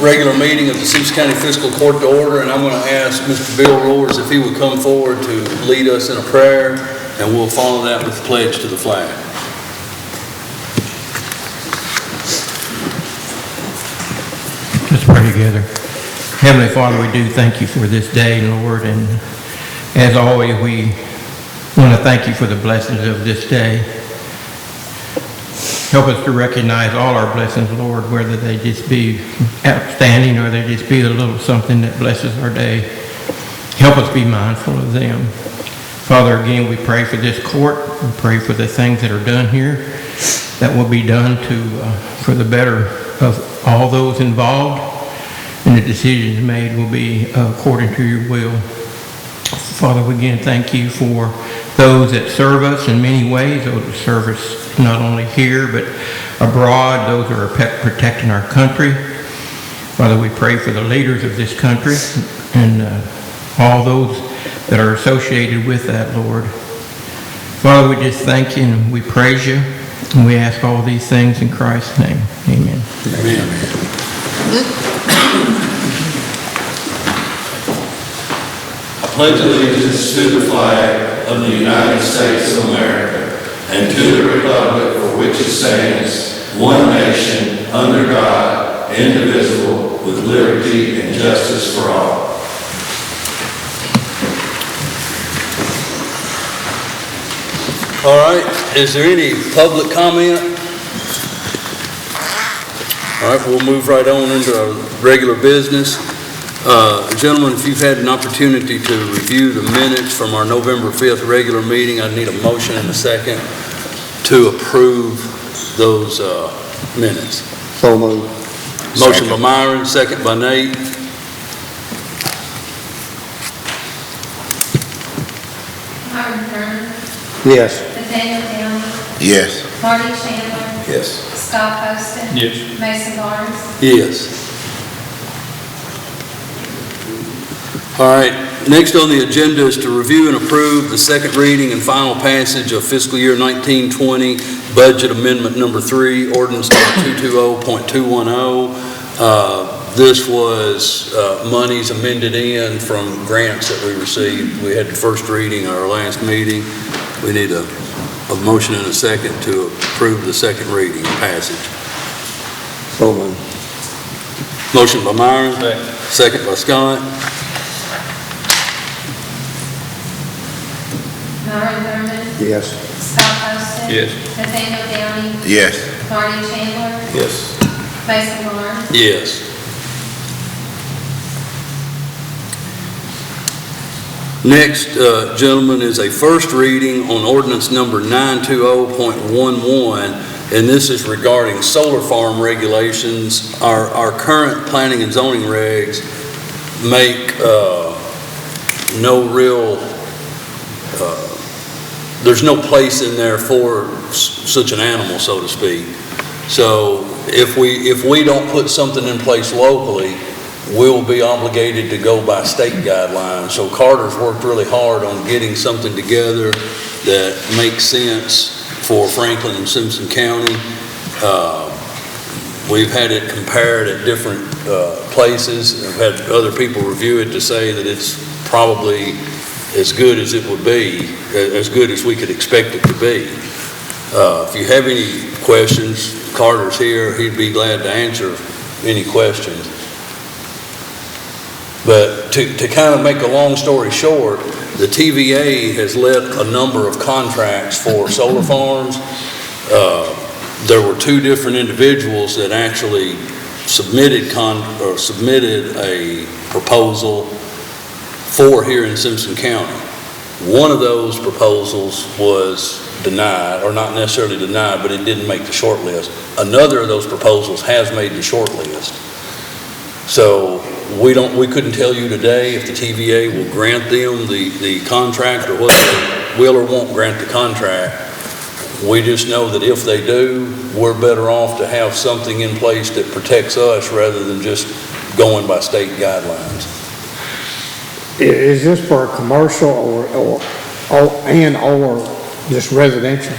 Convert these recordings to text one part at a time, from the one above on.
regular meeting of the Simpson County Fiscal Court to order, and I'm going to ask Mr. Bill Roars if he would come forward to lead us in a prayer, and we'll follow that with the pledge to the flag. Let's pray together. Heavenly Father, we do thank you for this day, Lord, and as always, we want to thank you for the blessings of this day. Help us to recognize all our blessings, Lord, whether they just be outstanding or they just be a little something that blesses our day. Help us be mindful of them. Father, again, we pray for this court. We pray for the things that are done here that will be done for the better of all those involved, and the decisions made will be according to your will. Father, we again thank you for those that serve us in many ways, those that serve us not only here but abroad, those that are protecting our country. Father, we pray for the leaders of this country and all those that are associated with that, Lord. Father, we just thank you and we praise you, and we ask all these things in Christ's name. Amen. Amen. I pledge allegiance to the flag of the United States of America and to the republic for which it stands, one nation, under God, indivisible, with liberty and justice for all. All right, is there any public comment? All right, we'll move right on into our regular business. Gentlemen, if you've had an opportunity to review the minutes from our November 5th regular meeting, I need a motion and a second to approve those minutes. So moved. Motion by Myron, second by Nate. Myron Turner. Yes. Nathaniel Downey. Yes. Marty Chandler. Yes. Scott Poston. Yes. Mason Barnes. Yes. All right, next on the agenda is to review and approve the second reading and final passage of fiscal year 1920 budget amendment number 3, ordinance number 220.210. This was monies amended in from grants that we received. We had the first reading at our last meeting. We need a motion and a second to approve the second reading and passage. So moved. Motion by Myron, second by Scott. Myron Thurman. Yes. Scott Poston. Yes. Nathaniel Downey. Yes. Marty Chandler. Yes. Mason Barnes. Yes. Next, gentlemen, is a first reading on ordinance number 920.11, and this is regarding solar farm regulations. Our current planning and zoning regs make no real, there's no place in there for such an animal, so to speak. So if we don't put something in place locally, we'll be obligated to go by state guidelines. So Carter's worked really hard on getting something together that makes sense for Franklin and Simpson County. We've had it compared at different places. I've had other people review it to say that it's probably as good as it would be, as good as we could expect it to be. If you have any questions, Carter's here. He'd be glad to answer any questions. But to kind of make a long story short, the TVA has let a number of contracts for solar farms. There were 2 different individuals that actually submitted a proposal for here in Simpson County. One of those proposals was denied, or not necessarily denied, but it didn't make the short list. Another of those proposals has made the short list. So we couldn't tell you today if the TVA will grant them the contract, or whether they will or won't grant the contract. We just know that if they do, we're better off to have something in place that protects us rather than just going by state guidelines. Is this for commercial or just residential?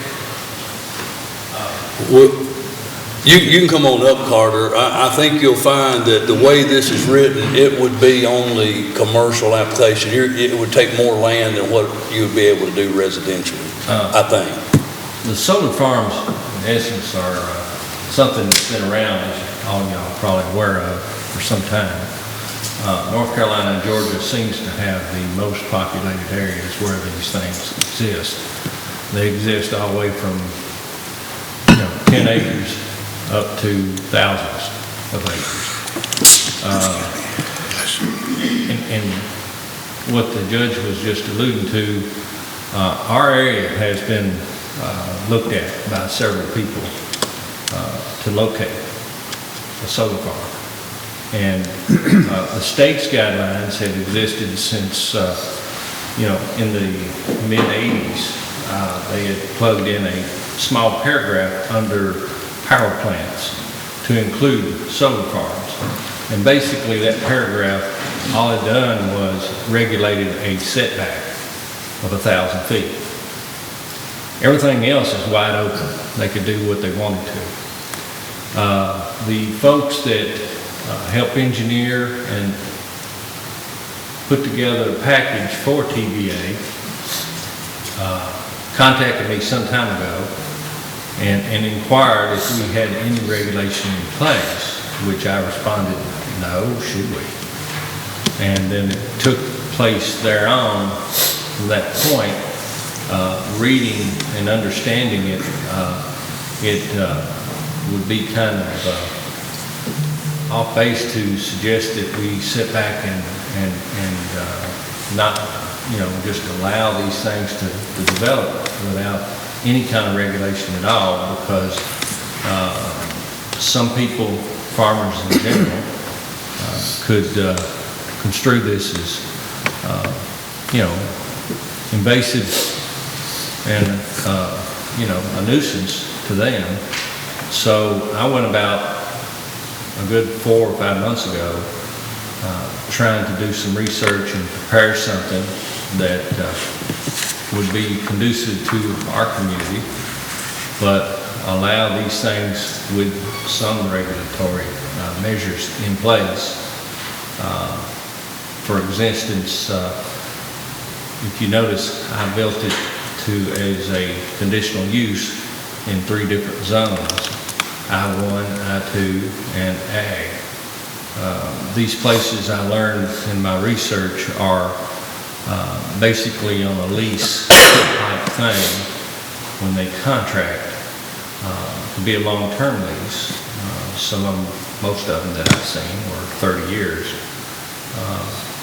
You can come on up, Carter. I think you'll find that the way this is written, it would be only commercial application. It would take more land than what you would be able to do residentially, I think. The solar farms, in essence, are something that's been around, as all y'all are probably aware of, for some time. North Carolina and Georgia seems to have the most populated areas where these things exist. They exist all the way from 10 acres up to thousands of acres. And what the judge was just alluding to, our area has been looked at by several people to locate a solar farm. And the state's guidelines have existed since, in the mid-'80s. They had plugged in a small paragraph under power plants to include solar farms. And basically that paragraph, all it done was regulated a setback of 1,000 feet. Everything else is wide open. They could do what they wanted to. The folks that help engineer and put together a package for TVA contacted me some time ago and inquired if we had any regulation in place, which I responded, no, should we? And then it took place thereon from that point, reading and understanding it, would be kind of off base to suggest that we sit back and not, just allow these things to develop without any kind of regulation at all, because some people, farmers in general, could construe this as, invasive and, a nuisance to them. So I went about a good 4 or 5 months ago trying to do some research and prepare something that would be conducive to our community, but allow these things with some regulatory measures in place. For instance, if you notice, I built it as a conditional use in 3 different zones: I-1, I-2, and A. These places, I learned in my research, are basically on a lease type thing when they contract to be a long-term lease. Most of them that I've seen were 30 years.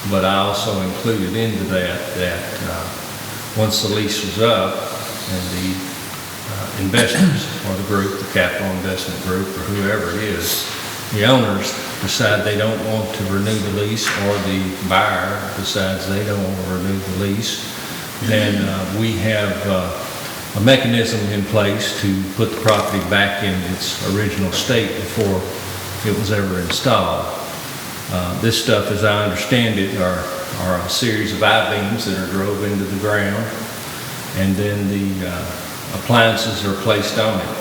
But I also included into that once the lease was up and the investors or the group, the capital investment group or whoever it is, the owners decide they don't want to renew the lease, or the buyer decides they don't want to renew the lease, then we have a mechanism in place to put the property back in its original state before it was ever installed. This stuff, as I understand it, are a series of I-beams that are drove into the ground, and then the appliances are placed on it.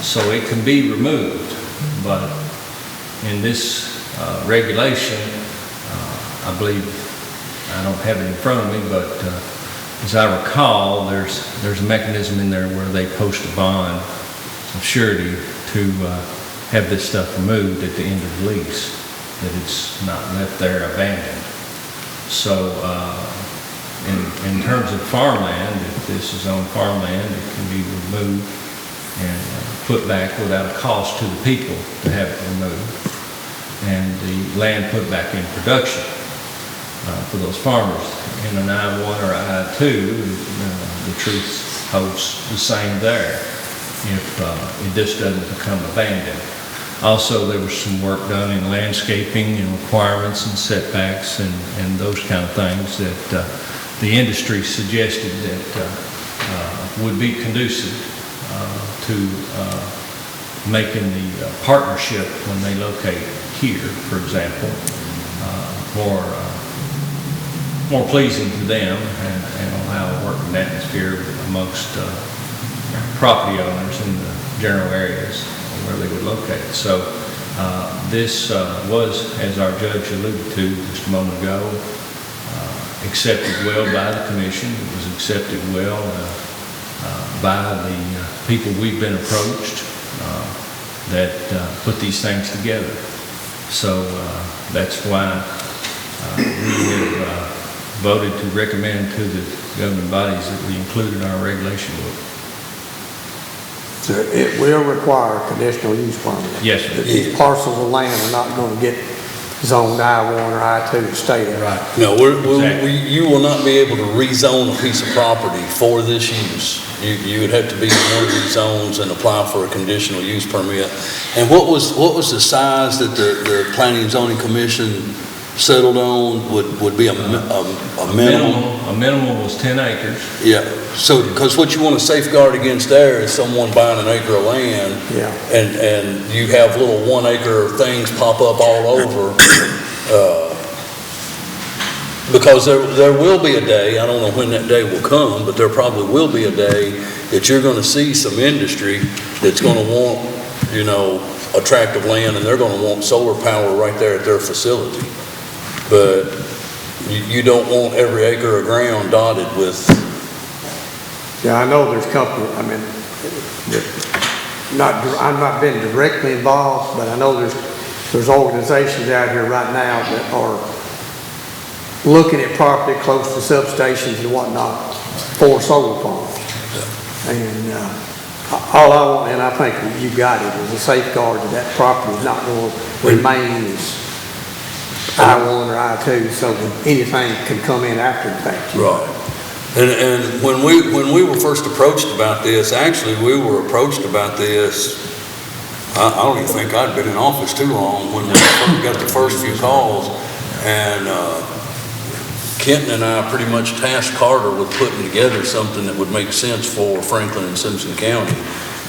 So it can be removed, but in this regulation, I believe, I don't have it in front of me, but as I recall, there's a mechanism in there where they post a bond of surety to have this stuff removed at the end of the lease, that it's not left there abandoned. So in terms of farmland, if this is on farmland, it can be removed and put back without a cost to the people to have it removed, and the land put back in production for those farmers. In an I-1 or I-2, the truth holds the same there if it just doesn't become abandoned. Also, there was some work done in landscaping and requirements and setbacks and those kind of things that the industry suggested that would be conducive to making the partnership when they locate here, for example, more pleasing to them and allow a working atmosphere amongst property owners in general areas where they would locate it. So this was, as our judge alluded to just a moment ago, accepted well by the commission. It was accepted well by the people we've been approached that put these things together. So that's why we have voted to recommend to the governing bodies that we include in our regulation book. So it will require a conditional use permit. Yes, sir. These parcels of land are not going to get zoned I-1 or I-2 to stay there. Right. No, Exactly. you will not be able to rezone a piece of property for this use. You would have to be in one of these zones and apply for a conditional use permit. And what was the size that the Planning and Zoning Commission settled on would be a minimum? A minimum was 10 acres. Yeah, so, because what you want to safeguard against there is someone buying an acre of land. Yeah. And you have little 1 acre things pop up all over. Because there will be a day, I don't know when that day will come, but there probably will be a day that you're going to see some industry that's going to want, attractive land, and they're going to want solar power right there at their facility. But you don't want every acre of ground dotted with. Yeah, I know there's companies, I've not been directly involved, but I know there's organizations out here right now that are looking at property close to substations and whatnot for solar farms. And all I want, and I think you got it, is a safeguard that property is not going to remain as I-1 or I-2, so that anything can come in after the fact. Right. And when we were first approached about this, actually we were approached about this, I don't even think I'd been in office too long when we got the first few calls, and Kenton and I pretty much tasked Carter with putting together something that would make sense for Franklin and Simpson County.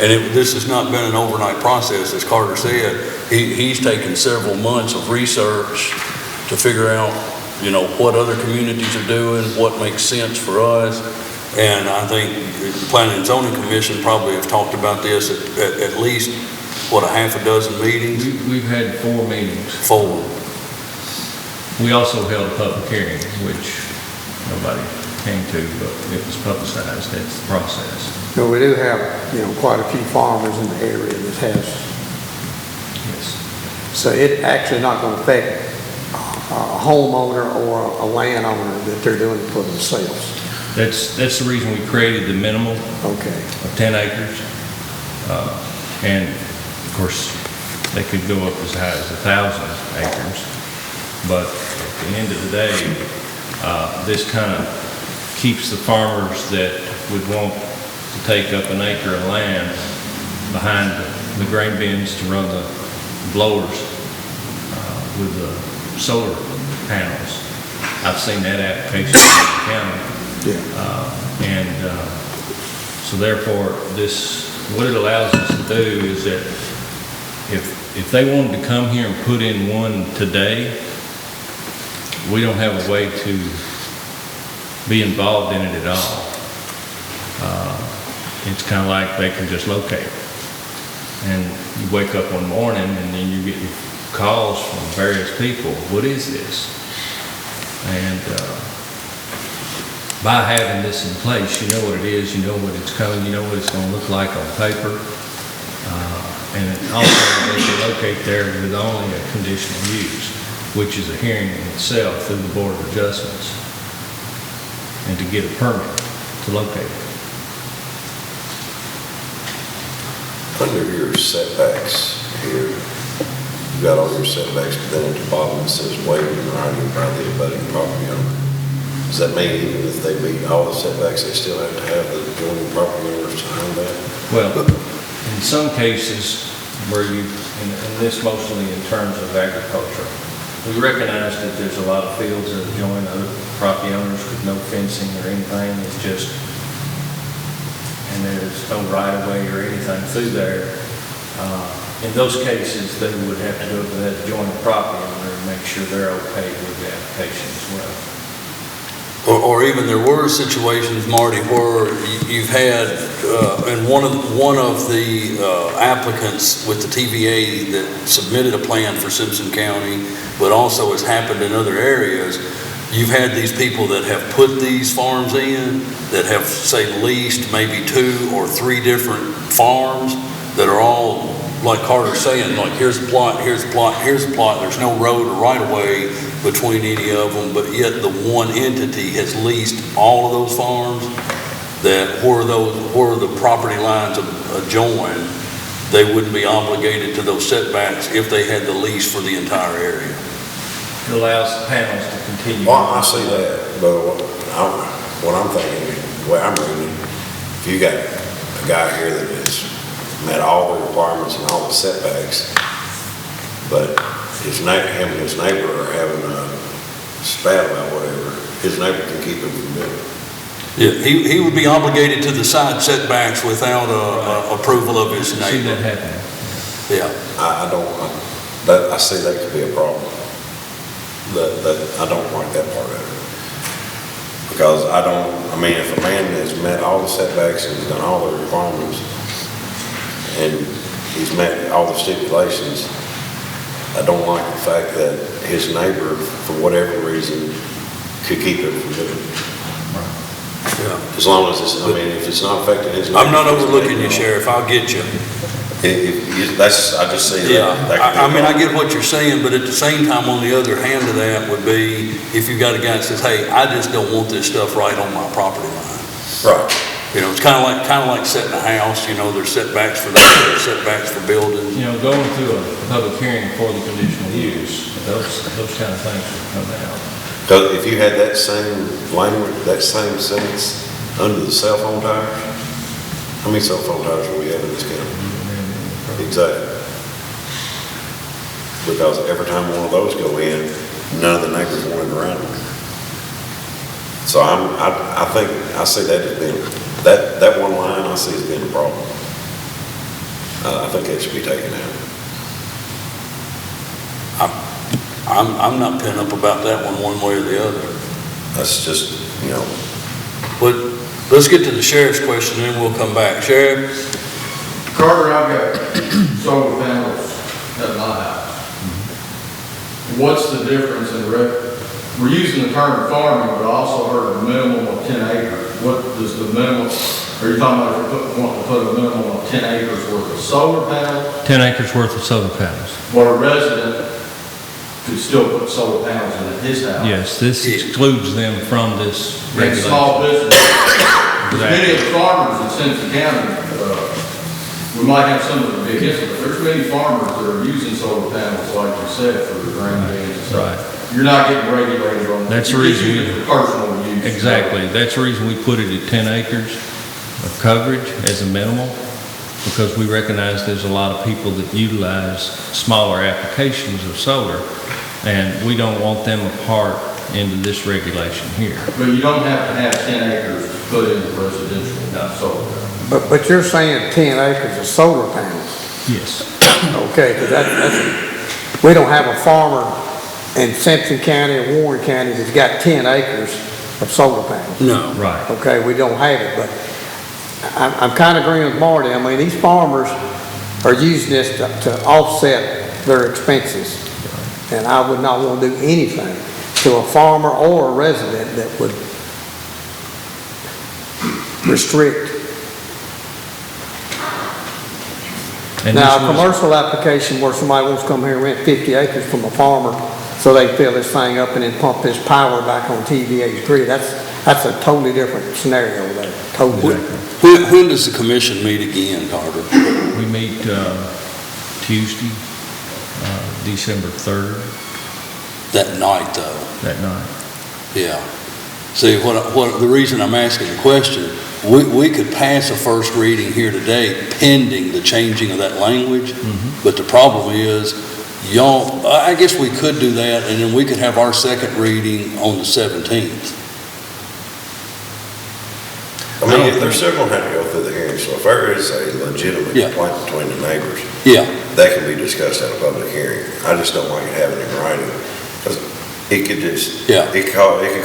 And this has not been an overnight process, as Carter said. He's taken several months of research to figure out, what other communities are doing, what makes sense for us. And I think the Planning and Zoning Commission probably have talked about this at least, a half a dozen meetings? We've had 4 meetings. 4. We also held a public hearing, which nobody came to, but it was publicized. That's the process. So we do have, quite a few farmers in the area that has. Yes. So it actually not going to affect a homeowner or a landowner that they're doing it for themselves. That's the reason we created the minimum Okay. of 10 acres. And of course, they could go up as high as 1,000 acres. But at the end of the day, this kind of keeps the farmers that would want to take up an acre of land behind the grain bins to run the blowers with the solar panels. I've seen that application in the county. Yeah. So therefore, what it allows us to do is that if they wanted to come here and put in one today, we don't have a way to be involved in it at all. It's kind of like they can just locate it. And you wake up one morning and then you get calls from various people, what is this? And by having this in place, you know what it is, you know what it's coming, you know what it's going to look like on paper. And also they can locate there with only a conditional use, which is a hearing in itself through the Board of Adjustments, and to get a permit to locate it. Under your setbacks here, you've got all your setbacks, but then at the bottom it says waived in writing by the abutting property owner. Does that mean even if they meet all the setbacks, they still have to have the adjoining property owner sign that? Well, in some cases where and this mostly in terms of agriculture, we recognize that there's a lot of fields that adjoin other property owners with no fencing or anything. It's just, and there's no right of way or anything through there. In those cases, they would have to go to that adjoining property owner and make sure they're okay with the application as well. Or even there were situations, Marty, where you've had, and one of the applicants with the TVA that submitted a plan for Simpson County, but also has happened in other areas, you've had these people that have put these farms in, that have, say, leased maybe 2 or 3 different farms that are all, like Carter's saying, like, here's a plot, here's a plot, here's a plot, there's no road or right-of-way between any of them, but yet the one entity has leased all of those farms, that where the property lines adjoin, they wouldn't be obligated to those setbacks if they had the lease for the entire area. It allows the panels to continue. Well, I see that, but what I'm thinking, the way I'm reading it, if you got a guy here that has met all the requirements and all the setbacks, but him and his neighbor are having a spat about whatever, his neighbor can keep him from doing it. Yeah, he would be obligated to the side setbacks without approval of his See that neighbor. happening. Yeah. I see that could be a problem. I don't like that part of it. Because if a man has met all the setbacks and he's done all the requirements, and he's met all the stipulations, I don't like the fact that his neighbor, for whatever reason, could keep it from doing it. Yeah. As long as if it's not affecting his neighbor. I'm not overlooking you, Sheriff, I'll get you. I just see Yeah, that. I get what you're saying, but at the same time, on the other hand of that would be, if you've got a guy that says, hey, I just don't want this stuff right on my property line. Right. You know, it's kind of like setting a house, there's setbacks for that, there's setbacks for buildings. Going through a public hearing for the conditional use, those kind of things will come out. Because if you had that same language, that same sentence under the cell phone towers, how many cell phone towers do we have in this county? Exactly. Because every time one of those go in, none of the neighbors want it around them. So I think, I see that as being, that one line I see as being a problem. I think that should be taken out. I'm not pent up about that one way or the other. That's just, But let's get to the sheriff's question, and then we'll come back. Sheriff? Carter, I've got solar panels at my house. What's the difference in we're using the term farming, but I also heard a minimum of 10 acres. What does the minimum, are you talking about if we want to put a minimum of 10 acres worth of solar panels? 10 acres worth of solar panels. But a resident could still put solar panels in his house? Yes, this excludes them from this And regulation. small business. Many of the farmers in Simpson County, we might have some of them be against it, but there's many farmers that are using solar panels, like you said, for the grain bins and stuff. Right. You're not getting regulated on that. That's the You're just reason using it for personal use. Exactly. That's the reason we put it at 10 acres of coverage as a minimal, because we recognize there's a lot of people that utilize smaller applications of solar, and we don't want them apart into this regulation here. But you don't have to have 10 acres to put in residential solar. But you're saying 10 acres of solar panels. Yes. Okay, because we don't have a farmer in Simpson County or Warren County that's got 10 acres of solar panels. No. Right. Okay, we don't have it, but I'm kind of agreeing with Marty. These farmers are using this to offset their expenses. And I would not want to do anything to a farmer or a resident that would restrict. And Now, this a was- commercial application where somebody wants to come here and rent 50 acres from a farmer so they fill this thing up and then pump this power back on TVA's grid, that's a totally different scenario there, totally. When does the commission meet again, Carter? We meet Tuesday, December 3rd, That night, though. that night. Yeah. See, the reason I'm asking the question, we could pass a first reading here today pending the changing of that language, but the problem is, I guess we could do that, and then we could have our second reading on the 17th. They're still going to have to go through the hearing, so if there is a legitimate Yeah. complaint between the neighbors, Yeah. that can be discussed at a public hearing. I just don't like it having it in writing, because It could just, Yeah. it could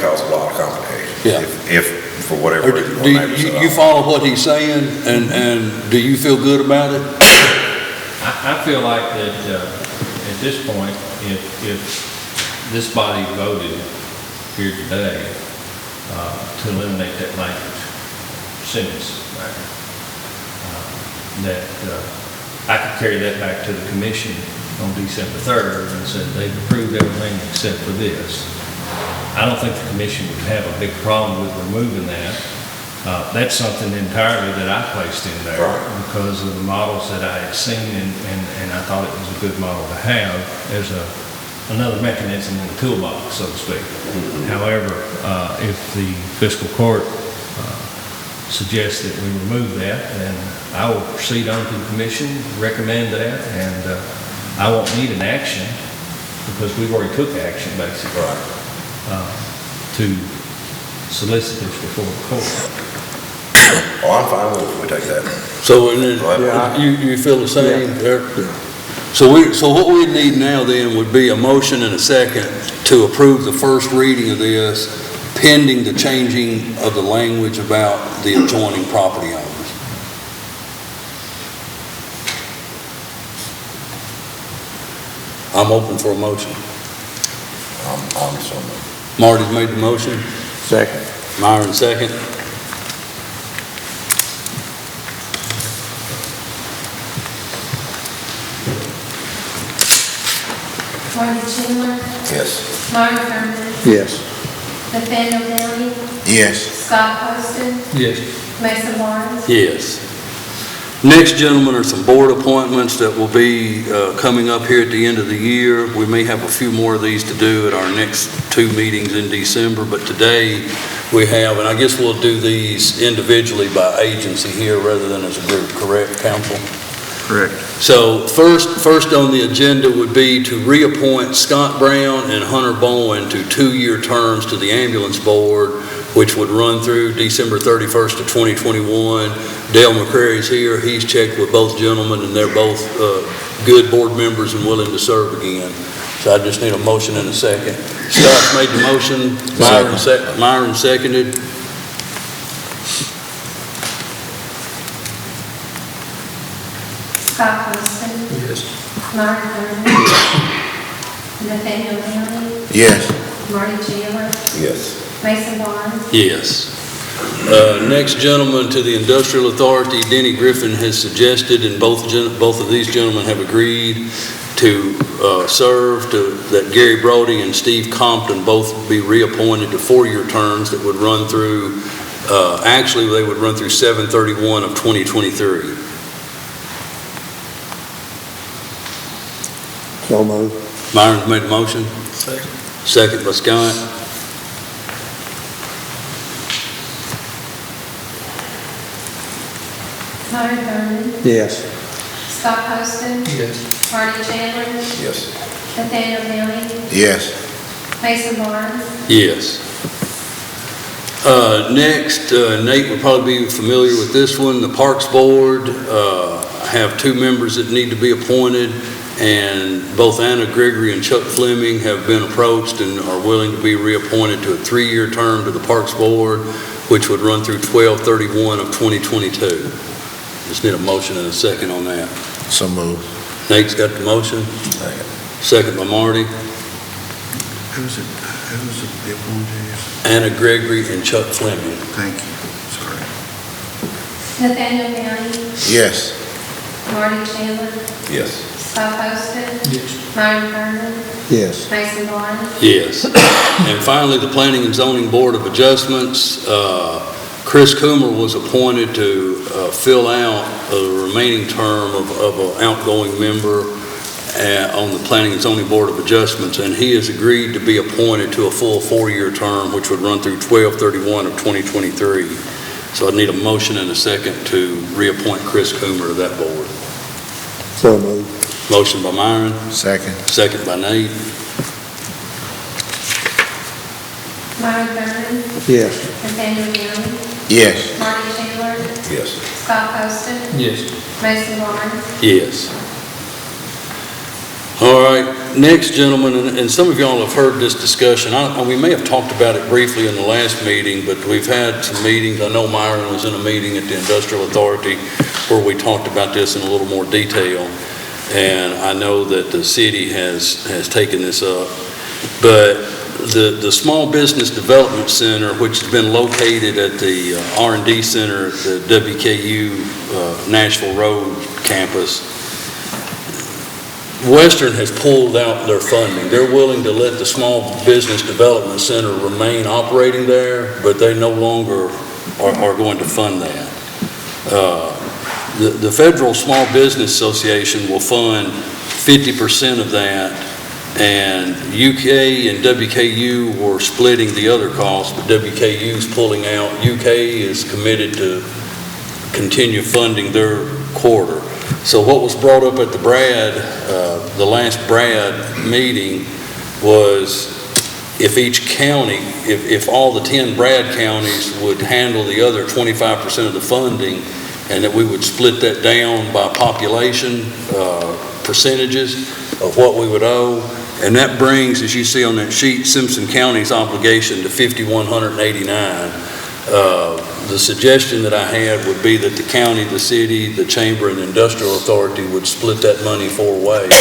cause a lot of complications. Yeah. If for whatever Or reason. do one neighbor said, you "Oh." follow what he's saying, and do you feel good about it? I feel like that, at this point, if this body voted here today, to eliminate that language, sentence, that, I could carry that back to the commission on December 3rd and said they've approved everything except for this. I don't think the commission would have a big problem with removing that. That's something entirely that I placed in there because of the models that I had seen and I thought it was a good model to have as another mechanism in the toolbox, so to speak. However, if the fiscal court suggests that we remove that, then I will proceed on to the commission, recommend that, and I won't need an action because we've already took action basically to solicit this before the court. Oh, I'm fine with it if we take that. So, and then, you feel the same, Eric? So what we need now then would be a motion and a second to approve the first reading of this, pending the changing of the language about the adjoining property owners. I'm open for a motion. I'm so moved. Marty's made the motion, Second. Myron second. Marty Chandler, Yes. Marty Herman, Yes. Nathaniel Downey, Yes. Scott Poston, Yes. Mason Barnes. Yes. Next, gentlemen, are some board appointments that will be coming up here at the end of the year. We may have a few more of these to do at our next 2 meetings in December, but today we have, and I guess we'll do these individually by agency here rather than as a group, correct, council? Correct. So first on the agenda would be to reappoint Scott Brown and Hunter Bowen to 2-year terms to the ambulance board, which would run through December 31st of 2021. Dale McCrary's here. He's checked with both gentlemen, and they're both good board members and willing to serve again. So I just need a motion and a second. Scott's made the motion. Myron seconded. Scott Poston, Yes. Marty Herman, Nathaniel Downey, Yes. Marty Chandler, Yes. Mason Barnes. Yes. Next gentleman to the Industrial Authority, Denny Griffin has suggested, and both of these gentlemen have agreed to serve, that Gary Brody and Steve Compton both be reappointed to 4-year terms that would run through, actually they would run through 7/31 of 2023. So moved. Myron's made a motion. Second by Scott. Marty Herman, Yes. Scott Poston, Yes. Marty Chandler, Yes. Nathaniel Downey, Yes. Mason Barnes. Yes. Next, Nate would probably be familiar with this one. The Parks Board have 2 members that need to be appointed, and both Anna Gregory and Chuck Fleming have been approached and are willing to be reappointed to a 3-year term to the Parks Board, which would run through 12/31 of 2022. Just need a motion and a second on that. So moved. Nate's got the motion. Second. Second by Marty. Who's it the appointees? Anna Gregory and Chuck Fleming. Thank you, sorry. Nathaniel Downey, Yes. Marty Chandler, Yes. Scott Poston, Yes. Marty Herman, Yes. Mason Barnes. Yes. And finally, the Planning and Zoning Board of Adjustments, Chris Coomer was appointed to fill out the remaining term of an outgoing member on the Planning and Zoning Board of Adjustments, and he has agreed to be appointed to a full 4-year term, which would run through 12/31 of 2023. So I need a motion and a second to reappoint Chris Coomer to that board. So moved. Motion by Myron, Second. second by Nate. Marty Herman, Yes. Nathaniel Downey, Yes. Marty Chandler, Yes. Scott Poston, Yes. Mason Barnes. Yes. All right, next, gentlemen, and some of y'all have heard this discussion. We may have talked about it briefly in the last meeting, but we've had some meetings. I know Myron was in a meeting at the Industrial Authority where we talked about this in a little more detail. And I know that the city has taken this up. But the Small Business Development Center, which has been located at the R&D Center at the WKU Nashville Road campus, Western has pulled out their funding. They're willing to let the Small Business Development Center remain operating there, but they no longer are going to fund that. The Federal Small Business Association will fund 50% of that, and UK and WKU were splitting the other costs, but WKU's pulling out. UK is committed to continue funding their quarter. So what was brought up at the last Brad meeting was if each county, if all the 10 Brad counties would handle the other 25% of the funding, and that we would split that down by population percentages of what we would owe. And that brings, as you see on that sheet, Simpson County's obligation to $5,189. The suggestion that I had would be that the county, the city, the chamber, and the industrial authority would split that money 4 ways.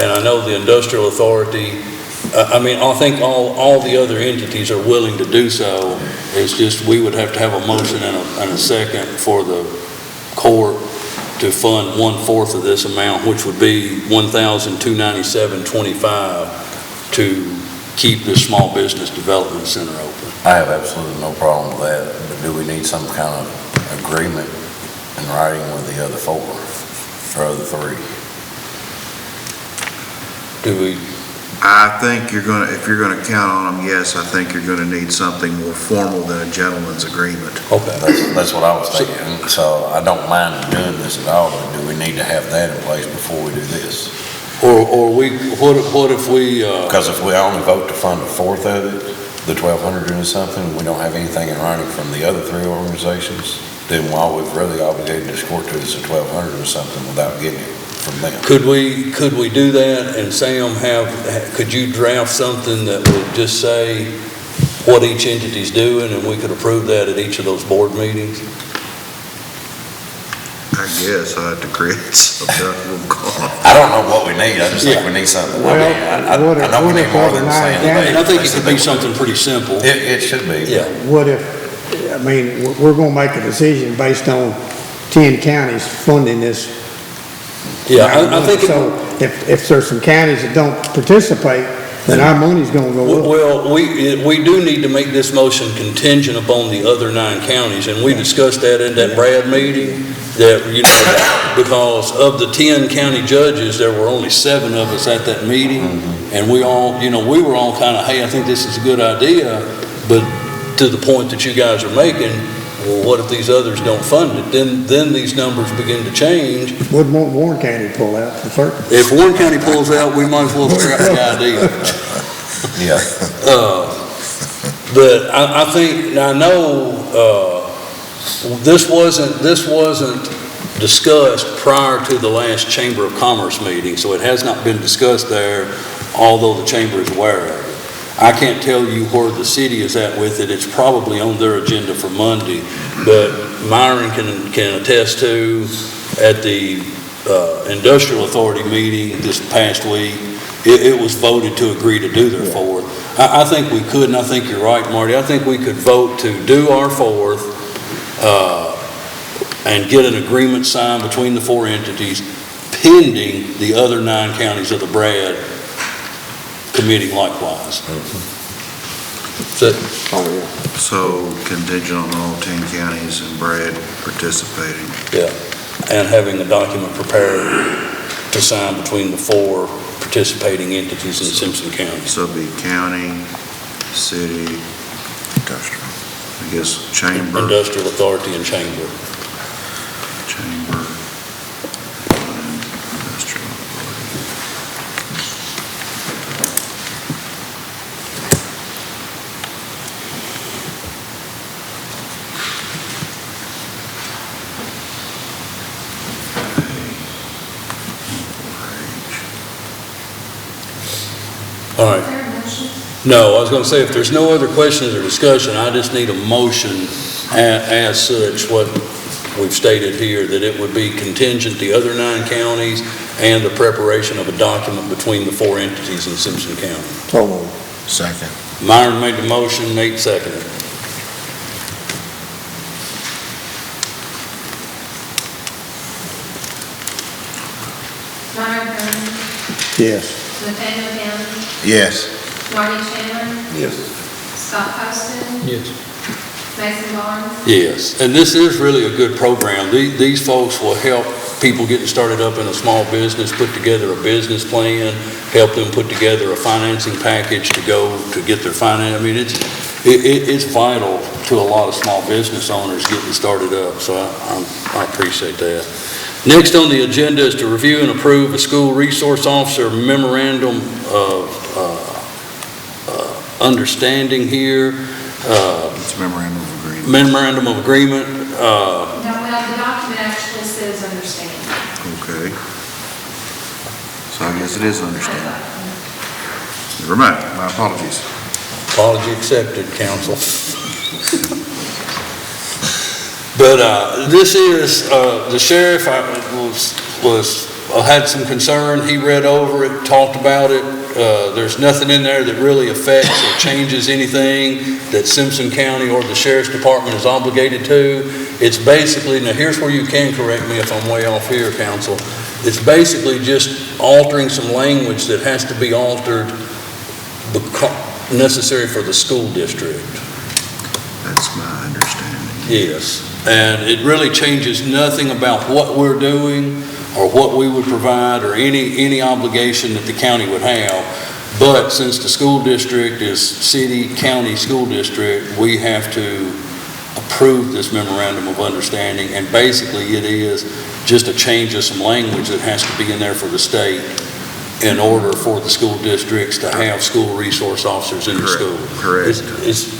And I know the industrial authority, I think all the other entities are willing to do so. It's just we would have to have a motion and a second for the court to fund 1/4 of this amount, which would be $1,297.25 to keep this Small Business Development Center open. I have absolutely no problem with that, but do we need some kind of agreement in writing with the other 4 or other 3? Do we? I think if you're gonna count on them, yes, I think you're gonna need something more formal than a gentleman's agreement. Okay. That's what I was thinking. So I don't mind doing this at all, but do we need to have that in place before we do this? Or what if we? Because if we only vote to fund 1/4 of it, the 1,200 or something, we don't have anything in writing from the other 3 organizations, then all we've really obligated this court to is the 1,200 or something without getting it from them. Could we do that? And Sam, could you draft something that would just say what each entity's doing, and we could approve that at each of those board meetings? I guess I have to create some document. I don't know what we need, I just think we need something. I know we need more than saying that. And I think it could be something pretty simple. It should be. Yeah. What if, we're gonna make a decision based on 10 counties funding this. Yeah, I think. So if there's some counties that don't participate, then our money's gonna go up. Well, we do need to make this motion contingent upon the other 9 counties, and we discussed that in that Brad meeting, that, because of the 10 county judges, there were only 7 of us at that meeting, and we all, we were all kind of, hey, I think this is a good idea, but to the point that you guys are making, well, what if these others don't fund it? Then these numbers begin to change. Wouldn't want Warren County to pull out for certain. If Warren County pulls out, we might as well scrap the idea. Yeah. But I think, I know, this wasn't discussed prior to the last Chamber of Commerce meeting, so it has not been discussed there, although the Chamber is aware of it. I can't tell you where the city is at with it. It's probably on their agenda for Monday, but Myron can attest to, at the Industrial Authority meeting this past week, it was voted to agree to do their 4th. I think we could, and I think you're right, Marty, I think we could vote to do our 4th and get an agreement signed between the 4 entities pending the other 9 counties of the Brad committing likewise. So contingent on all 10 counties and Brad participating. Yeah, and having a document prepared to sign between the 4 participating entities in Simpson County. So it'd be county, city, industrial, I guess chamber. Industrial Authority and Chamber. Chamber, and industrial authority. All Is right. there a motion? No, I was going to say, if there's no other questions or discussion, I just need a motion as such, what we've stated here, that it would be contingent the other 9 counties and the preparation of a document between the 4 entities in Simpson County. So moved. Second. Myron made the motion, Nate seconded. Myron Kirkland, Yes. Nathaniel Downing, Yes. Marty Chandler, Yes. Scott Poston, Yes. Mason Barnes, Yes, and this is really a good program. These folks will help people getting started up in a small business, put together a business plan, help them put together a financing package to go to get their finance. I mean, it's vital to a lot of small business owners getting started up, so I appreciate that. Next on the agenda is to review and approve a school resource officer memorandum of understanding here. It's memorandum of agreement. Memorandum of agreement. no, well, the document actually says understanding. Okay. So I guess it is understanding. Never mind, my apologies. Apology accepted, counsel. But this is, the sheriff had some concern. He read over it, talked about it. There's nothing in there that really affects or changes anything that Simpson County or the Sheriff's Department is obligated to. It's basically, now here's where you can correct me if I'm way off here, counsel. It's basically just altering some language that has to be altered necessary for the school district. That's my understanding. Yes, and it really changes nothing about what we're doing or what we would provide or any obligation that the county would have. But since the school district is city, county school district, we have to approve this memorandum of understanding, and basically it is just a change of some language that has to be in there for the state in order for the school districts to have school resource officers in the school. Correct. Is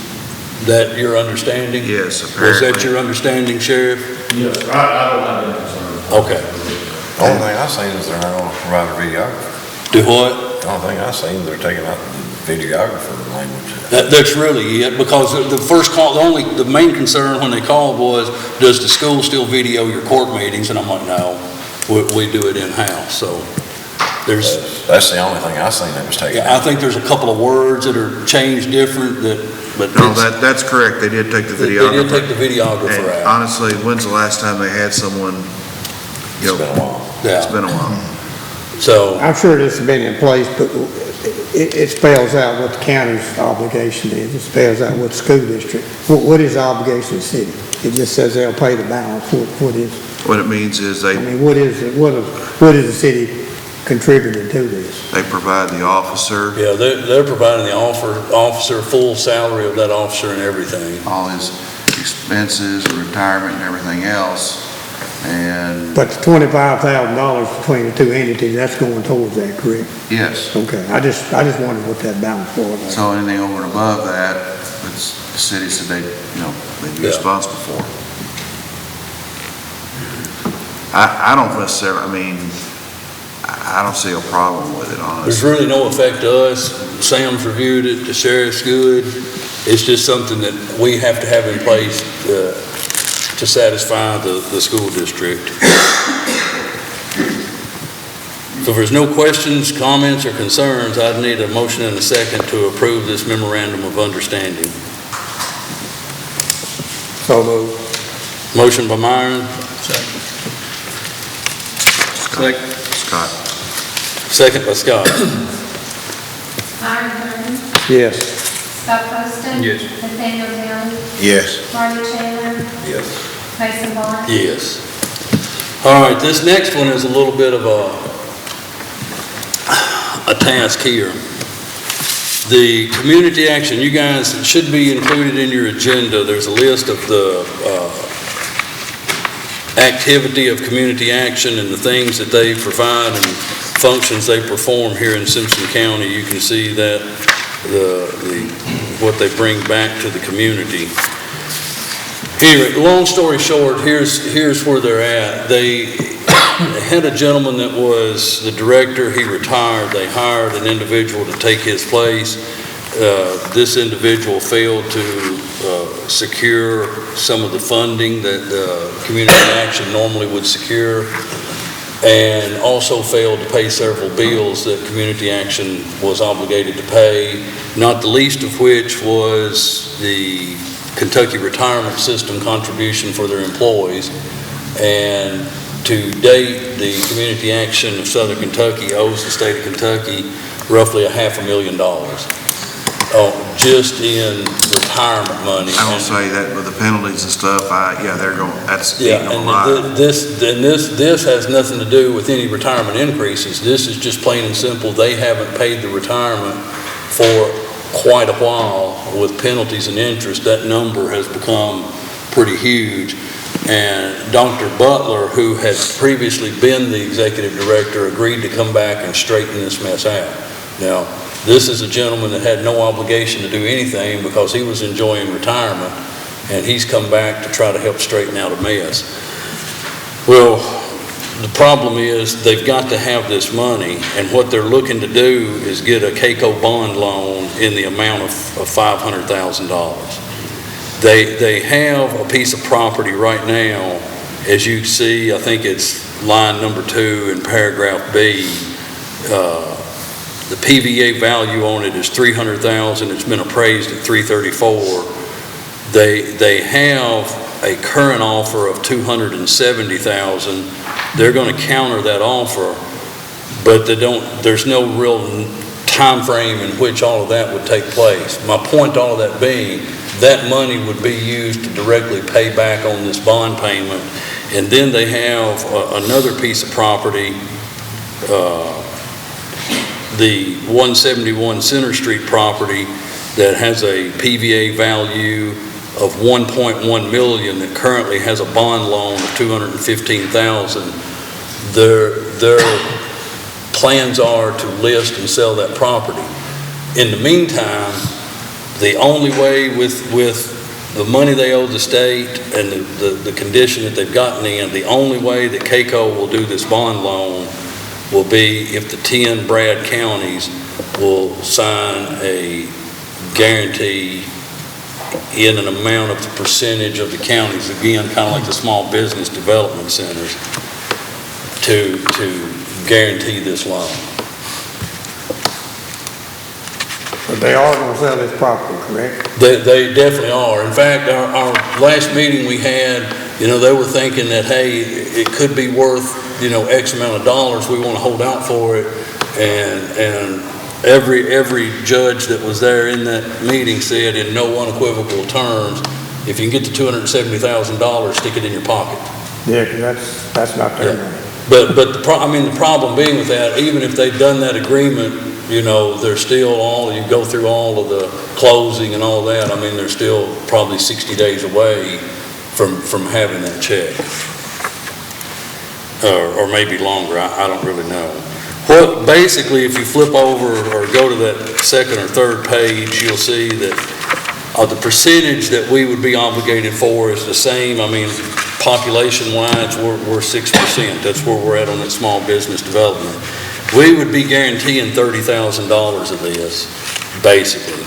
that your understanding? Yes, Was apparently. that your understanding, Sheriff? Yes, I don't have any concern. Okay. The only thing I've seen is they're not gonna provide a videographer. Do what? The only thing I've seen, they're taking out the videographer language. That's really it, because the first call, the main concern when they called was, does the school still video your court meetings? And I'm like, no, we do it in-house, so there's, That's the only thing I've seen that was taken yeah, I out. think there's a couple of words that are changed different but No, that's correct, they did take the they videographer. did take the videographer And out. honestly, when's the last time they had someone, It's been a while. it's Yeah, been a while. so, I'm sure this has been in place, but it spells out what the county's obligation is. It spells out what the school district, what is the obligation of the city? It just says they'll pay the balance. What is, What it means is I they mean, what is the city contributing to this? provide the officer, yeah, they're providing the officer, full salary of that officer and everything. all his expenses, retirement and everything else, and But the $25,000 between the two entities, that's going towards that, correct? yes. Okay, I just wondered what that balance was. So anything over and above that, it's, the city said they'd be Yeah. responsible for. I don't necessarily, I don't see a problem with it, There's honestly. really no effect to us. Sam's reviewed it, the sheriff's good. It's just something that we have to have in place to satisfy the school district. So if there's no questions, comments, or concerns, I'd need a motion and a second to approve this memorandum of understanding. So moved. Motion by Myron, Scott, second by Scott. Myron Kirkland, Yes. Scott Poston. Yes. Nathaniel Downing, yes. Marty Chandler, Yes. Mason Barnes. Yes. All right, this next one is a little bit of a task here. The community action, you guys, it should be included in your agenda. There's a list of the activity of community action and the things that they provide and functions they perform here in Simpson County. You can see that what they bring back to the community. Anyway, long story short, here's where they're at. They had a gentleman that was the director, he retired, they hired an individual to take his place. This individual failed to secure some of the funding that community action normally would secure, and also failed to pay several bills that community action was obligated to pay, not the least of which was the Kentucky Retirement System contribution for their employees. And to date, the Community Action of Southern Kentucky owes the state of Kentucky roughly $500,000, just in retirement money. I will say that with the penalties and stuff, they're going, that's Yeah, eating a and lot. this has nothing to do with any retirement increases. This is just plain and simple, they haven't paid the retirement for quite a while. With penalties and interest, that number has become pretty huge. And Dr. Butler, who had previously been the executive director, agreed to come back and straighten this mess out. Now, this is a gentleman that had no obligation to do anything because he was enjoying retirement, and he's come back to try to help straighten out a mess. Well, the problem is they've got to have this money, and what they're looking to do is get a KCO bond loan in the amount of $500,000. They have a piece of property right now, as you see, I think it's line number 2 in paragraph B. The PVA value on it is $300,000. It's been appraised at $334,000. They have a current offer of $270,000. They're going to counter that offer, but there's no real time frame in which all of that would take place. My point, all of that being, that money would be used to directly pay back on this bond payment. And then they have another piece of property, the 171 Center Street property, that has a PVA value of $1.1 million that currently has a bond loan of $215,000. Their plans are to list and sell that property. In the meantime, the only way with the money they owe the state and the condition that they've gotten in, the only way that KCO will do this bond loan will be if the 10 Brad counties will sign a guarantee in an amount of the percentage of the counties, again, kind of like the small business development centers, to guarantee this loan. But they are going to sell this property, correct? They definitely are. In fact, our last meeting we had, they were thinking that, hey, it could be worth, X amount of dollars. We want to hold out for it. And every judge that was there in that meeting said in no unequivocal terms, if you can get to $270,000, stick it in your pocket. Yeah, because that's not their money. But the problem being with that, even if they've done that agreement, they're still you go through all of the closing and all that, they're still probably 60 days away from having that check. Or maybe longer, I don't really know. Basically, if you flip over or go to that second or third page, you'll see that the percentage that we would be obligated for is the same. Population-wise, we're 6%. That's where we're at on that small business development. We would be guaranteeing $30,000 of this, basically.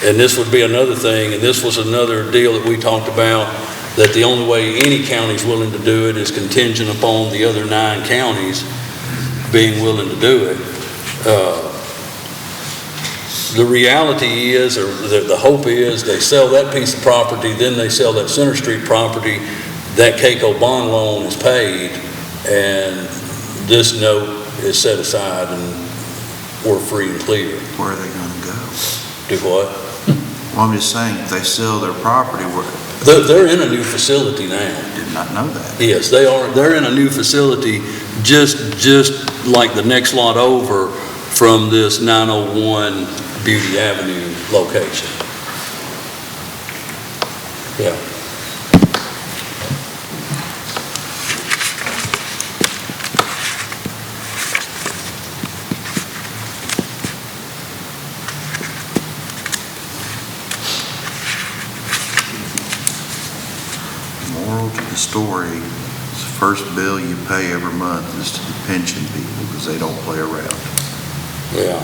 And this would be another thing, and this was another deal that we talked about, that the only way any county's willing to do it is contingent upon the other 9 counties being willing to do it. The reality is, or the hope is, they sell that piece of property, then they sell that Center Street property, that KCO bond loan is paid, and this note is set aside, and we're free and clear. Where are they going to go? Do what? Well, I'm just saying, if they sell their property, They're in a new facility now. Did not know that. Yes, they are. They're in a new facility, just like the next lot over from this 901 Beauty Avenue location. Yeah. Moral to the story is first bill you pay every month is to the pension people, because they don't play around. Yeah.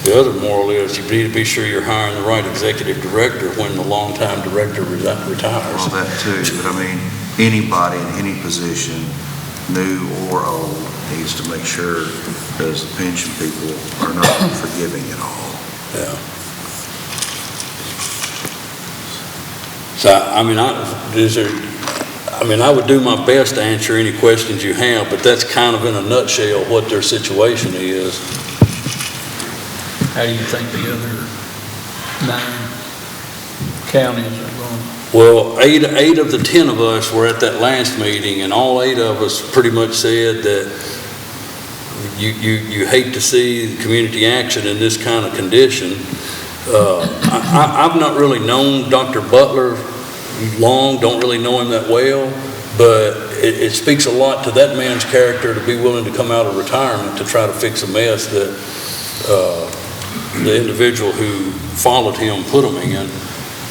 The other moral is you need to be sure you're hiring the right executive director when the longtime director retires. All that too, but I mean, anybody in any position, new or old, needs to make sure that the pension people are not forgiving at all. Yeah. So, I mean, I would do my best to answer any questions you have, but that's kind of in a nutshell what their situation is. How do you think the other 9 counties are going? Well, eight of the 10 of us were at that last meeting, and all 8 of us pretty much said that you hate to see community action in this kind of condition. I've not really known Dr. Butler long, don't really know him that well, but it speaks a lot to that man's character to be willing to come out of retirement to try to fix a mess that the individual who followed him put him in.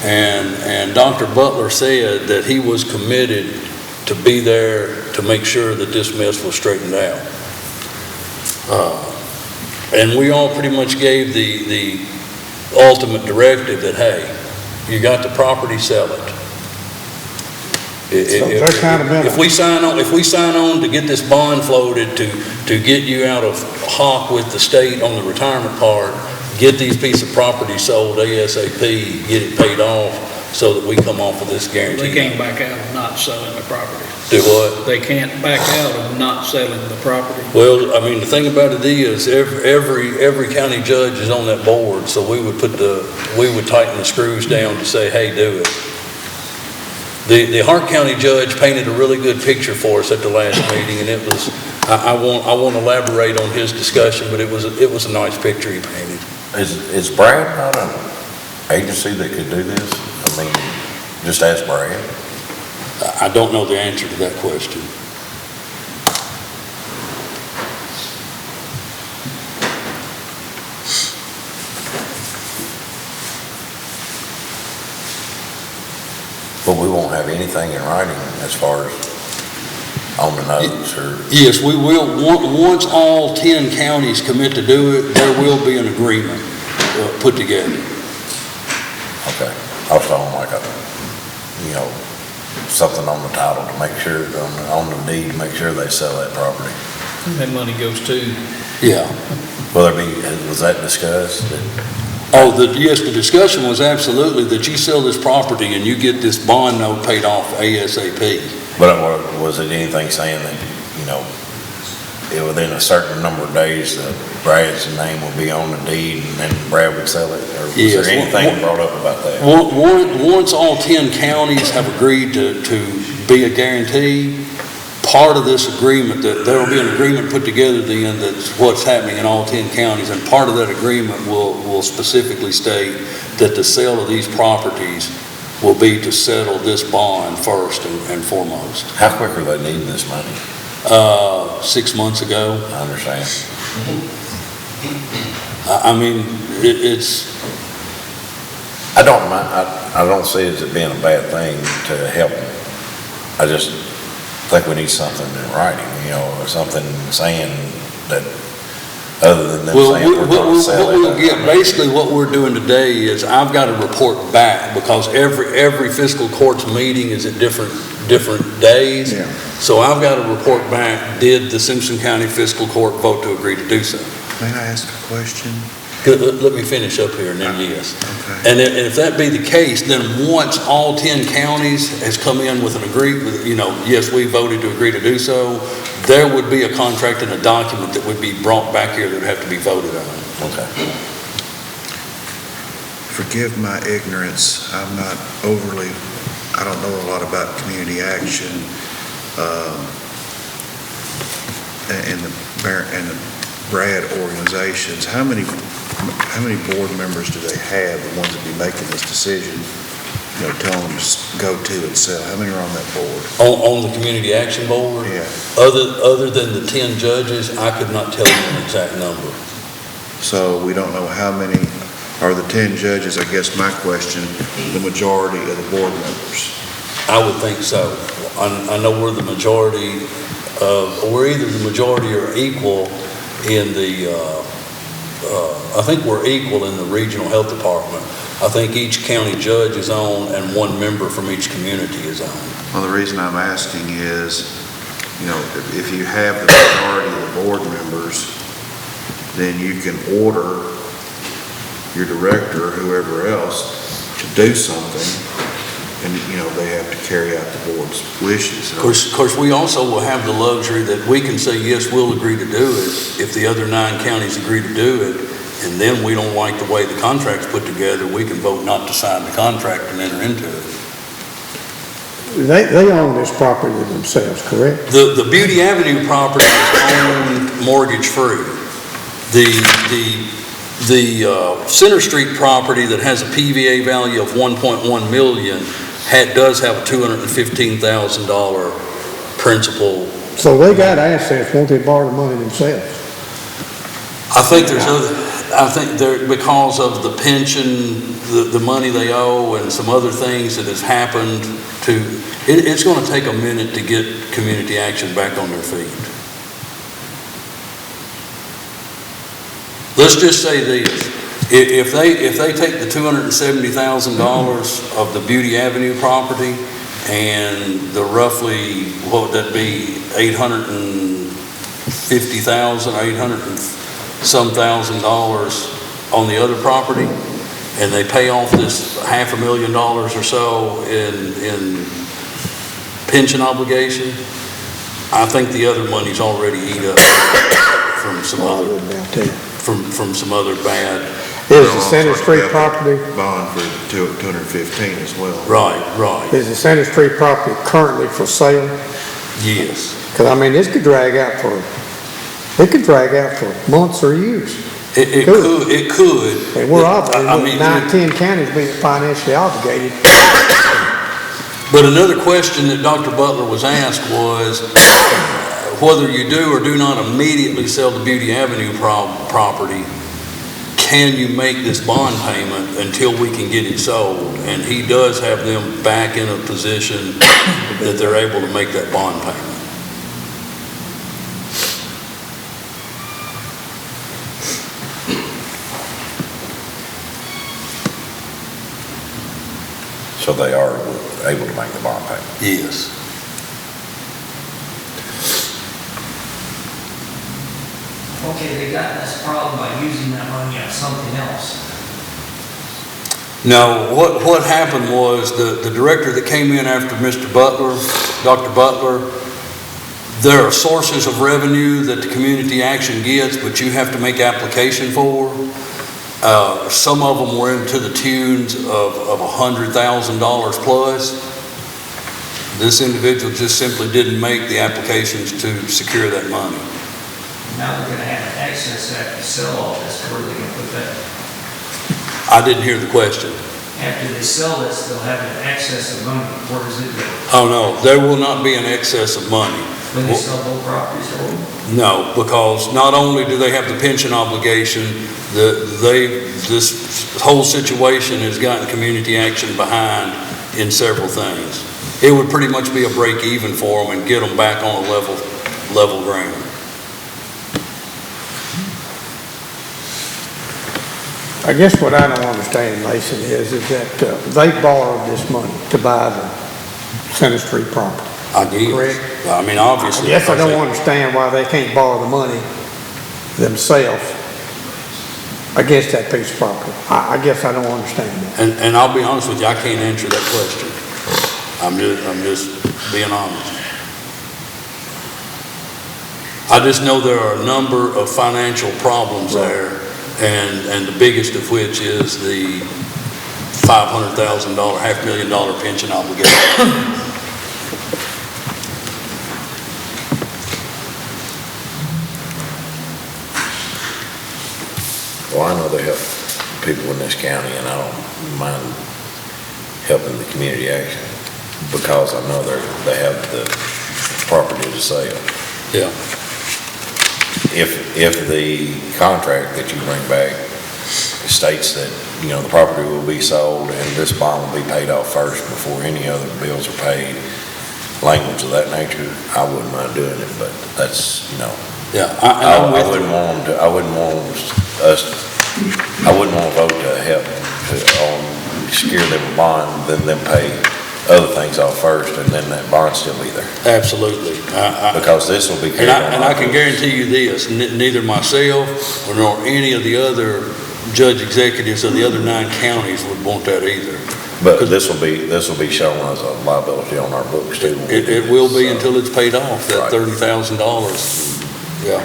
And Dr. Butler said that he was committed to be there to make sure that this mess was straightened out. And we all pretty much gave the ultimate directive that, hey, you got the property, sell it. If we sign on to get this bond floated to get you out of hock with the state on the retirement part, get these pieces of property sold ASAP, get it paid off so that we come off of this guarantee. They can't back out of not selling the property. Do what? They can't back out of not selling the property. Well, I mean, the thing about it is every county judge is on that board, so we would tighten the screws down to say, hey, do it. The Hart County judge painted a really good picture for us at the last meeting, and it was, I won't elaborate on his discussion, but it was a nice picture he painted. Is Brad not an agency that could do this? I mean, just ask Brad. I don't know the answer to that question. But we won't have anything in writing as far as on the notes or... Yes, we will. Once all 10 counties commit to do it, there will be an agreement put together. Okay. I was talking like something on the title to make sure, on the deed, to make sure they sell that property. That money goes to. Yeah. Was that discussed? Yes, the discussion was absolutely that you sell this property and you get this bond note paid off ASAP. But was it anything saying that, within a certain number of days, that Brad's name will be on the deed and then Brad would sell it? Or was there anything brought up about that? Once all 10 counties have agreed to be a guarantee, part of this agreement, that there will be an agreement put together then that's what's happening in all 10 counties, and part of that agreement will specifically state that the sale of these properties will be to settle this bond first and foremost. How quick are they needing this money? 6 months ago. I understand. I mean, it's... I don't mind. I don't see it as being a bad thing to help them. I just think we need something in writing, or something saying that, other than them saying we're going to sell it. Basically what we're doing today is I've got to report back, because every fiscal court's meeting is at different days. Yeah. So I've got to report back, did the Simpson County Fiscal Court vote to agree to do so? May I ask a question? Let me finish up here and then yes. Okay. And if that be the case, then once all 10 counties has come in with an agreement, yes, we voted to agree to do so, there would be a contract and a document that would be brought back here that would have to be voted on. Okay. Forgive my ignorance. I don't know a lot about community action and the Brad organizations. How many board members do they have, the ones that be making this decision, telling them to go to and sell? How many are on that board? On the Community Action Board? Yeah. Other than the 10 judges, I could not tell you an exact number. So we don't know how many are the 10 judges. I guess my question, the majority of the board members. I would think so. I know we're the majority we're either the majority or equal in the, I think we're equal in the regional health department. I think each county judge is on and one member from each community is on. Well, the reason I'm asking is, you know, if you have the majority of the board members, then you can order your director or whoever else to do something, and, you know, they have to carry out the board's wishes. Of course, we also will have the luxury that we can say, yes, we'll agree to do it if the other 9 counties agree to do it, and then we don't like the way the contract's put together, we can vote not to sign the contract and enter into it. They own this property themselves, correct? The Beauty Avenue property is owned mortgage-free. The Center Street property that has a PVA value of $1.1 million does have a $215,000 principal. So they got assets, won't they borrow the money themselves? I think because of the pension, the money they owe and some other things that has happened it's going to take a minute to get community action back on their feet. Let's just say this, if they take the $270,000 of the Beauty Avenue property and the roughly, what would that be, $850,000, $800 and some $1,000 on the other property, and they pay off this $500,000 or so in pension obligation, I think the other money's already eat up from some other bad. Is the Center Street property? Bond for 215 as well. Right. Is the Center Street property currently for sale? Yes. Because, I mean, this could drag out for months or years. It could. And we're obligated, 9, 10 counties being financially obligated. But another question that Dr. Butler was asked was whether you do or do not immediately sell the Beauty Avenue property, can you make this bond payment until we can get it sold? And he does have them back in a position that they're able to make that bond payment. So they are able to make the bond payment? Yes. Okay, they got this problem by using that money on something else. No, what happened was the director that came in after Mr. Butler, Dr. Butler, there are sources of revenue that the community action gets, but you have to make application for. Some of them were into the tunes of $100,000 plus. This individual just simply didn't make the applications to secure that money. Now they're gonna have an excess after they sell all this, where are they gonna put that? I didn't hear the question. After they sell this, they'll have an excess of money, where does it go? Oh, no, there will not be an excess of money. When they sell both properties, or? No, because not only do they have the pension obligation, this whole situation has gotten community action behind in several things. It would pretty much be a break even for them and get them back on a level ground. I guess what I don't understand, Mason, is that they borrowed this money to buy the Center Street property. I guess. Correct? I mean, obviously. I guess I don't understand why they can't borrow the money themselves against that piece of property. I guess I don't understand that. And I'll be honest with you, I can't answer that question. I'm just being honest. I just know there are a number of financial problems there, and the biggest of which is the $500,000, $500,000 pension obligation. Well, I know they help people in this county, and I don't mind helping the community action because I know they have the property to sell. Yeah. If the contract that you bring back states that, you know, the property will be sold and this bond will be paid off first before any other bills are paid, language of that nature, I wouldn't mind doing it, but that's, Yeah, I I'm with you. wouldn't want them to, I wouldn't want to vote to help to secure them a bond, then them pay other things off first, and then that bond still be there. Absolutely. Because this will be carried on. And I can guarantee you this, neither myself nor any of the other judge executives of the other 9 counties would want that either. But this will be shown as a liability on our books too. It will be until it's paid off, that Right. $30,000. Yeah.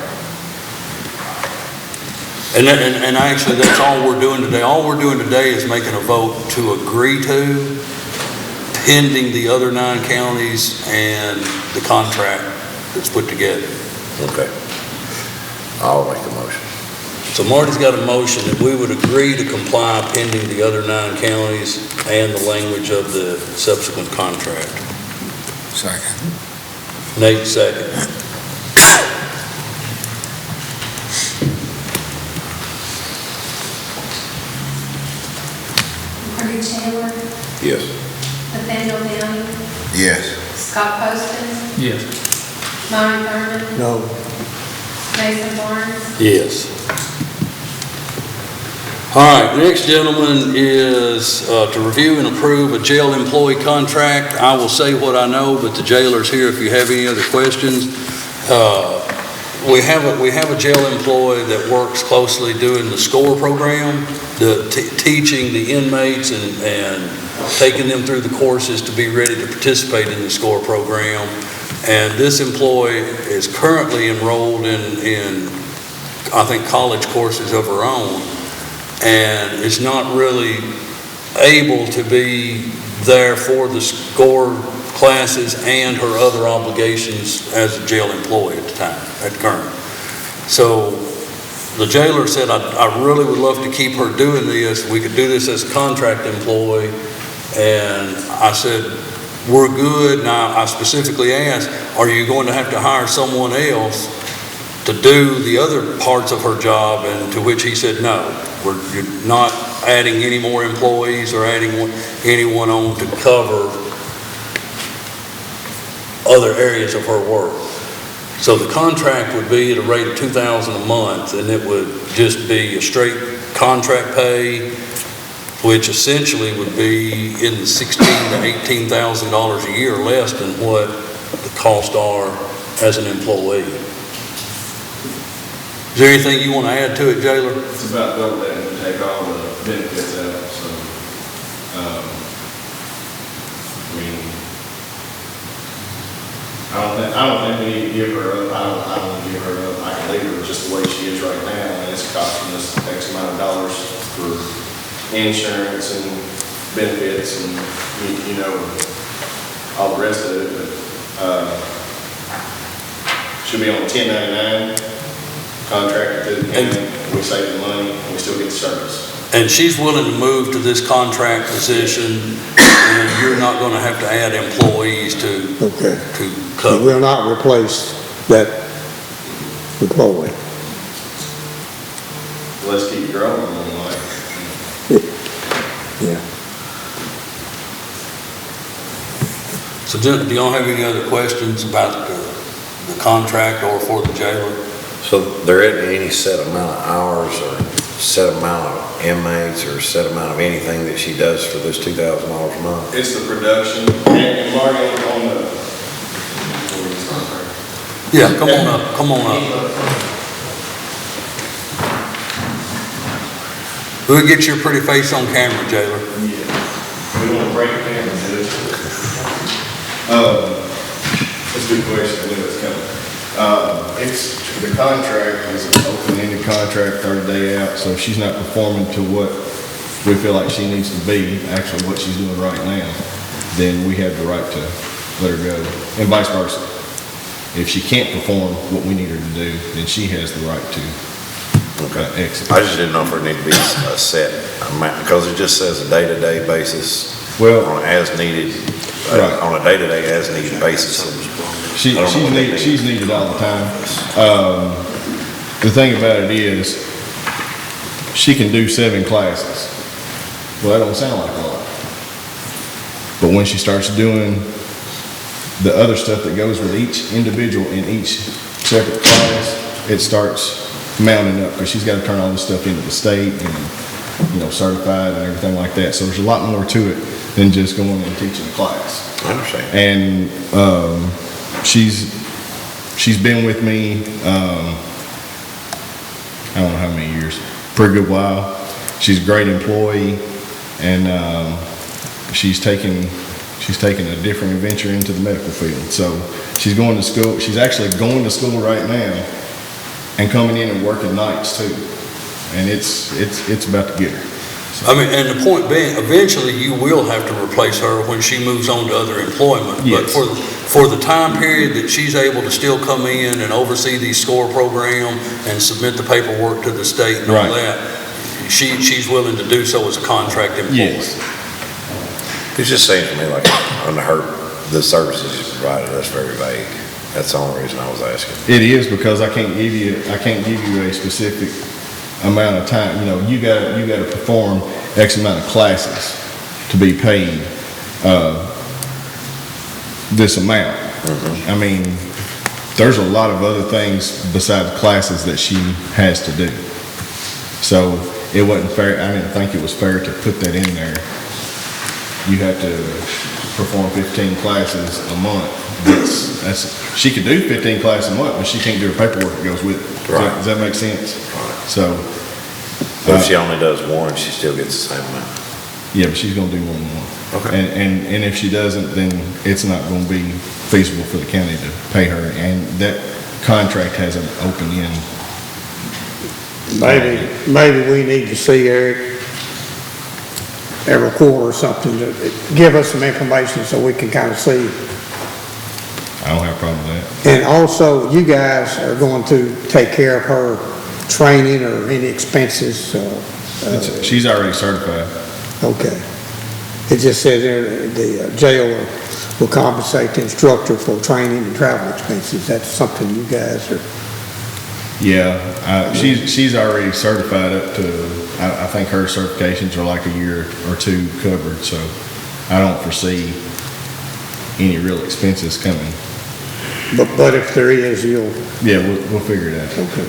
And actually, that's all we're doing today. All we're doing today is making a vote to agree to, pending the other 9 counties and the contract that's put together. Okay. I'll make a motion. So Marty's got a motion that we would agree to comply pending the other 9 counties and the language of the subsequent contract. Second. Nate, second. Marty Taylor, Yes. Nathaniel Downing, Yes. Scott Poston, Yes. Lonnie Thurman, No, Mason Barnes, Yes. All right, next, gentleman, is to review and approve a jail employee contract. I will say what I know, but the jailer's here if you have any other questions. We have a jail employee that works closely doing the SCORE program, teaching the inmates and taking them through the courses to be ready to participate in the SCORE program. And this employee is currently enrolled in I think, college courses of her own, and is not really able to be there for the SCORE classes and her other obligations as a jail employee at the time, at current. So the jailer said, I really would love to keep her doing this. We could do this as a contract employee. And I said, we're good. Now, I specifically asked, are you going to have to hire someone else to do the other parts of her job? And to which he said, no, you're not adding any more employees or adding anyone on to cover other areas of her work. So the contract would be at a rate of $2,000 a month, and it would just be a straight contract pay, which essentially would be in the $16,000 to $18,000 a year less than what the costs are as an employee. Is there anything you want to add to it, Jailer? It's about double that and take all the benefits out, so, I don't think we need to give her up. I don't want to give her up. I can leave her just the way she is right now, and it's costing us X amount of dollars for insurance and benefits and, all the rest of it, but, she'll be on 1099, contracted to the county. We save the money, and we still get the service. And she's willing to move to this contract position, and you're not going to have to add employees to you cover. will not replace that employee. Let's keep growing, like. Yeah. So do y'all have any other questions about the contract or for the jailer? So there isn't any set amount of hours or set amount of inmates or set amount of anything that she does for this $2,000 a month? It's the production, and Marty, on the, Yeah, come on up. We'll get your pretty face on camera, Jailer. we don't want to break the camera, do it. That's a good question, I knew it was coming. The contract is an open-ended contract, 30-day out, so if she's not performing to what we feel like she needs to be, actually what she's doing right now, then we have the right to let her go, and vice versa. If she can't perform what we need her to do, then she has the right to exit. I just didn't know if there needed to be a set amount, because it just says a day-to-day basis, Well, on as needed, Right. on a day-to-day as needed basis. she's needed all the time. The thing about it is, she can do 7 classes. Well, that don't sound like a lot. But when she starts doing the other stuff that goes with each individual in each separate class, it starts mounting up, because she's got to turn all this stuff into the state and, certified and everything like that. So there's a lot more to it than just going and teaching a class. I understand. And she's been with me, I don't know how many years, pretty good while. She's a great employee, and she's taken a different adventure into the medical field. So she's going to school. She's actually going to school right now and coming in and working nights too. And it's about to get her. I mean, and the point being, eventually you will have to replace her when she moves on to other employment. Yes. But for the time period that she's able to still come in and oversee the SCORE program and submit the paperwork to the state and all Right. that, she's willing to do so as a contract employee. Yes. It's just saying to me, like, on the services you provided, that's very vague. That's the only reason I was asking. It is, because I can't give you a specific amount of time. You got to perform X amount of classes to be paid this amount. I mean, there's a lot of other things besides classes that she has to do. So it wasn't fair. I didn't think it was fair to put that in there. You have to perform 15 classes a month. She could do 15 classes a month, but she can't do her paperwork that goes with it. Right. Does that make sense? So. But if she only does one, she still gets the same amount. Yeah, but she's gonna do one more. Okay. And if she doesn't, then it's not gonna be feasible for the county to pay her, and that contract has an open end. Maybe we need to see Eric every quarter or something to give us some information so we can kind of see. I don't have a problem with And also, you guys are going to take care of her training or any expenses? that. She's already certified. Okay. It just says there, the jail will compensate the instructor for training and travel expenses. That's something you guys are, Yeah, she's already certified up to, I think her certifications are like a year or two covered, so I don't foresee any real expenses coming. but if there is, you'll, Yeah, we'll figure it out. okay.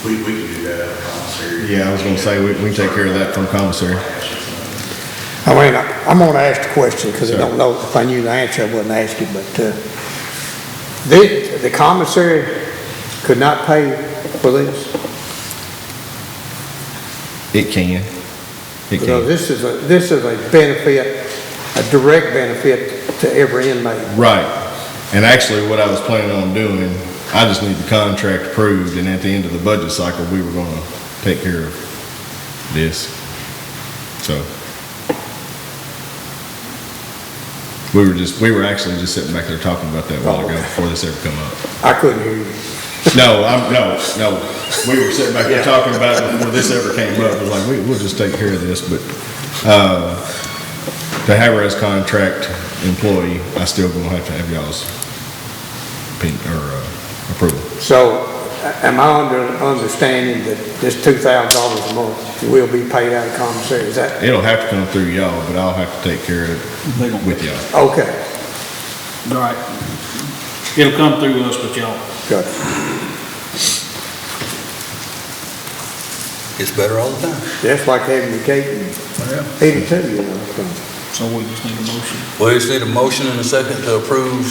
We can do that at commissary. Yeah, I was gonna say, we can take care of that from commissary. I mean, I'm gonna ask the question, because I Sure. don't know, if I knew the answer, I wouldn't ask it, but, the commissary could not pay for this? It can. Because this is a benefit, a direct benefit to every inmate. Right. And actually, what I was planning on doing, I just need the contract approved, and at the end of the budget cycle, we were gonna take care of this. So. We were actually just sitting back there talking about that a while ago before this ever come up. I couldn't hear you. No. We were sitting back there talking about it before this ever came up. It was like, we'll just take care of this, but, to have her as contract employee, I still gonna have to have y'all's approval. So, am I understanding that this $2,000 a month will be paid out of commissary? Is that? It'll have to come through y'all, but I'll have to take care of it with y'all. Okay, Right. It'll come through us, but y'all. good. It's better all the time. Just like having your cake and eat it too, you know. So we just need a motion. We just need a motion and a second to approve,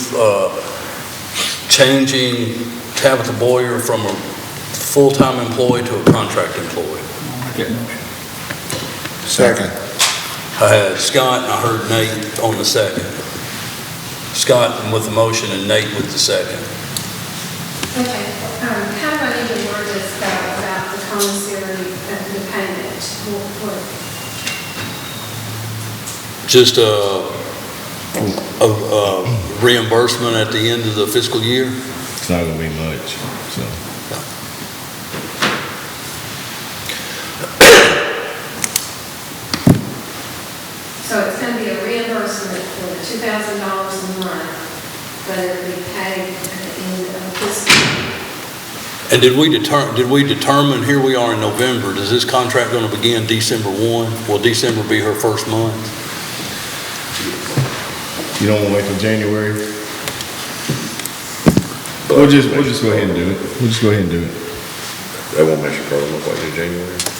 changing Tabitha Boyer from a full-time employee to a contract employee. I'll make that motion. Second. I had Scott and I heard Nate on the second. Scott with the motion and Nate with the second. Okay, how do I need to word this about the commissary and the payment? What? Just a reimbursement at the end of the fiscal year? It's not gonna be much, so. So it's going to be a reimbursement for the $2,000 a month, but it'll be paid at the end of this year. And did we determine, here we are in November, is this contract going to begin December 1? Will December be her first month? You don't wanna wait till January? We'll just go ahead and do it. We'll just go ahead and do it. That won't make your program look like in January.